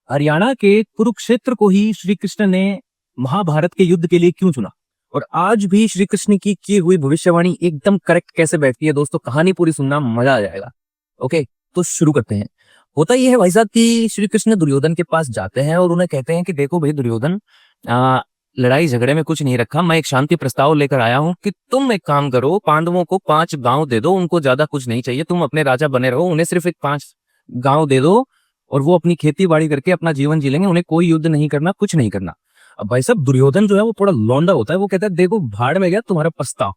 हरियाणा के कुरुक्षेत्र को ही श्री कृष्ण ने महाभारत के युद्ध के लिए क्यों चुना, और आज भी श्री कृष्ण की हुई भविष्यवाणी एकदम करेक्ट कैसे बैठती है। दोस्तों कहानी पूरी सुनना, मजा आ जाएगा। ओके, तो शुरू करते हैं। होता यह है भाई साहब कि श्री कृष्ण दुर्योधन के पास जाते हैं और उन्हें कहते हैं कि देखो भाई दुर्योधन, लड़ाई झगड़े में कुछ नहीं रखा, मैं एक शांति प्रस्ताव लेकर आया हूं कि तुम एक काम करो, पांडवों को 5 गांव दे दो, उनको ज्यादा कुछ नहीं चाहिए, तुम अपने राजा बने रहो, उन्हें सिर्फ एक 5 गांव दे दो और वो अपनी खेती बाड़ी करके अपना जीवन जी लेंगे, उन्हें कोई युद्ध नहीं करना, कुछ नहीं करना। अब भाई साहब दुर्योधन जो है वो थोड़ा लौंडा होता है, वो कहता है देखो भाड़ में गया तुम्हारा प्रस्ताव,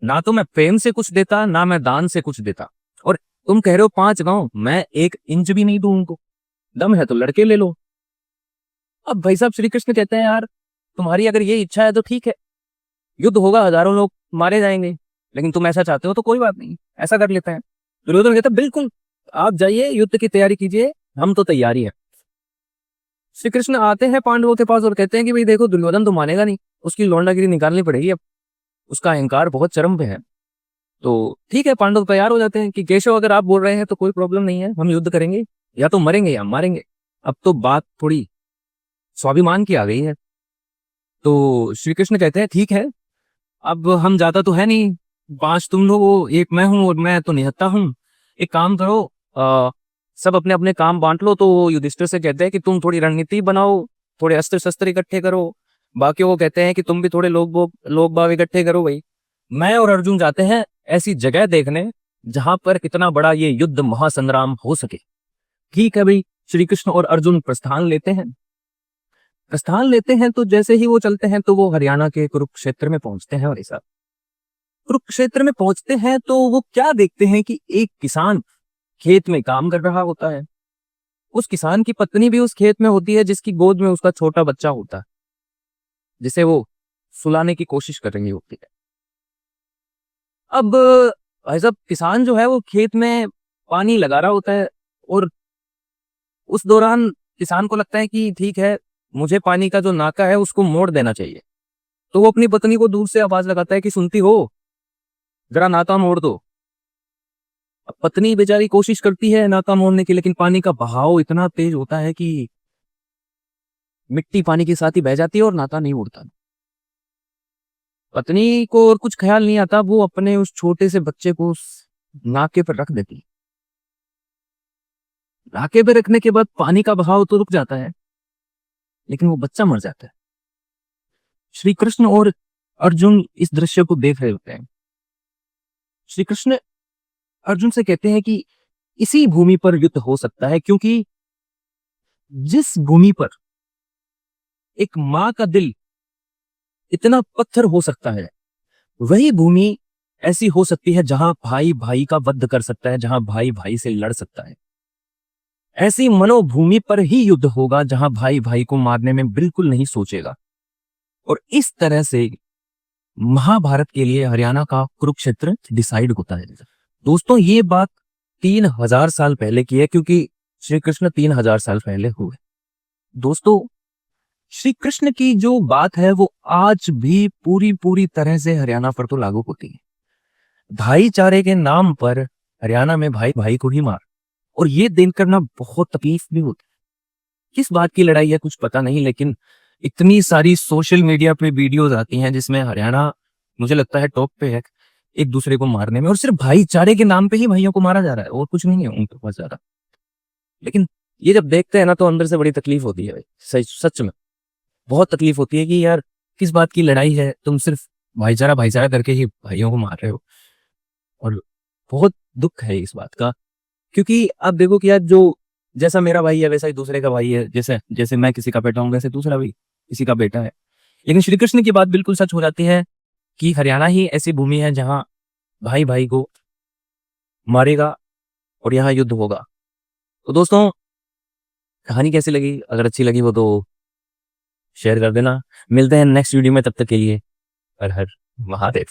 ना तो मैं प्रेम से कुछ देता ना मैं दान से कुछ देता, और तुम कह रहे हो 5 गांव, मैं 1 इंच भी नहीं दूं उनको, दम है तो लड़के ले लो। अब भाई साहब श्री कृष्ण कहते हैं यार तुम्हारी अगर ये इच्छा है तो ठीक है, युद्ध होगा, हजारों लोग मारे जाएंगे, लेकिन तुम ऐसा चाहते हो तो कोई बात नहीं, ऐसा कर लेते हैं। दुर्योधन कहता है बिल्कुल, आप जाइए युद्ध की तैयारी कीजिए, हम तो तैयारी है। श्री कृष्ण आते हैं पांडवों के पास और कहते हैं कि भाई देखो दुर्योधन तो मानेगा नहीं, उसकी लौंडागिरी निकालनी पड़ेगी, अब उसका अहंकार बहुत चरम पे है। तो ठीक है, पांडव तैयार हो जाते हैं कि केशव अगर आप बोल रहे हैं तो कोई प्रॉब्लम नहीं है, हम युद्ध करेंगे, या तो मरेंगे या मारेंगे। अब तो बात थोड़ी स्वाभिमान की आ गई है। तो श्री कृष्ण कहते हैं ठीक है, अब हम जाता तो है नहीं, 5 तुम लोग, 1 मैं हूं और मैं तो निहत्था हूं, एक काम करो, सब अपने अपने काम बांट लो। तो युधिष्ठिर से कहते हैं कि तुम थोड़ी रणनीति बनाओ, थोड़े अस्त्र शस्त्र इकट्ठे करो। बाकियों को कहते हैं कि तुम भी थोड़े लोग बाग इकट्ठे करो। भाई मैं और अर्जुन जाते हैं ऐसी जगह देखने जहां पर इतना बड़ा ये युद्ध महासंग्राम हो सके। ठीक है भाई, श्री कृष्ण और अर्जुन प्रस्थान लेते हैं तो जैसे ही वो चलते हैं तो वो हरियाणा के कुरुक्षेत्र में पहुंचते हैं। और ऐसा कुरुक्षेत्र में पहुंचते हैं तो वो क्या देखते हैं कि एक किसान खेत में काम कर रहा होता है। उस किसान की पत्नी भी उस खेत में होती है, जिसकी गोद में उसका छोटा बच्चा होता है, जिसे वो सुलाने की कोशिश कर रही होती है। अब भाई साहब किसान जो है वो खेत में पानी लगा रहा होता है, और उस दौरान किसान को लगता है कि ठीक है, मुझे पानी का जो नाका है उसको मोड़ देना चाहिए। तो वो अपनी पत्नी को दूर से आवाज लगाता है कि सुनती हो, जरा नाका मोड़ दो। अब पत्नी बेचारी कोशिश करती है नाका मोड़ने की, लेकिन पानी का बहाव इतना तेज होता है कि मिट्टी पानी के साथ ही बह जाती है और नाका नहीं उड़ता। पत्नी को और कुछ ख्याल नहीं आता, वो अपने उस छोटे से बच्चे को उस नाके पर रख देती है। नाके पे रखने के बाद पानी का बहाव तो रुक जाता है, लेकिन वो बच्चा मर जाता है। श्री कृष्ण और अर्जुन इस दृश्य को देख रहे होते हैं। श्री कृष्ण अर्जुन से कहते हैं कि इसी भूमि पर युद्ध हो सकता है, क्योंकि जिस भूमि पर एक मां का दिल इतना पत्थर हो सकता है, वही भूमि ऐसी हो सकती है जहां भाई भाई का वध कर सकता है, जहां भाई भाई से लड़ सकता है। ऐसी मनोभूमि पर ही युद्ध होगा जहां भाई भाई को मारने में बिल्कुल नहीं सोचेगा। और इस तरह से महाभारत के लिए हरियाणा का कुरुक्षेत्र डिसाइड होता है। दोस्तों ये बात 3000 साल पहले की है, क्योंकि श्री कृष्ण 3000 साल पहले हुए। दोस्तों श्री कृष्ण की जो बात है वो आज भी पूरी पूरी तरह से हरियाणा पर तो लागू होती है। भाईचारे के नाम पर हरियाणा में भाई भाई को ही मार, और ये देखकर ना बहुत तकलीफ भी होती है। किस बात की लड़ाई है कुछ पता नहीं, लेकिन इतनी सारी सोशल मीडिया पे वीडियोस आती हैं जिसमें हरियाणा मुझे लगता है टॉप पे है एक दूसरे को मारने में, और सिर्फ भाईचारे के नाम पे ही भाइयों को मारा जा रहा है, और कुछ नहीं है उनके पास ज्यादा। लेकिन ये जब देखते हैं ना तो अंदर से बड़ी तकलीफ होती है भाई, सच में बहुत तकलीफ होती है कि यार किस बात की लड़ाई है, तुम सिर्फ भाईचारा भाईचारा करके ही भाइयों को मार रहे हो। और बहुत दुख है इस बात का, क्योंकि आप देखो कि यार जो जैसा मेरा भाई है वैसा ही दूसरे का भाई है, जैसे जैसे मैं किसी का बेटा हूं वैसे दूसरा भी किसी का बेटा है। लेकिन श्री कृष्ण की बात बिल्कुल सच हो जाती है कि हरियाणा ही ऐसी भूमि है जहां भाई भाई को मारेगा और यहाँ युद्ध होगा। तो दोस्तों कहानी कैसी लगी, अगर अच्छी लगी हो तो शेयर कर देना। मिलते हैं नेक्स्ट वीडियो में, तब तक के लिए हर हर महादेव।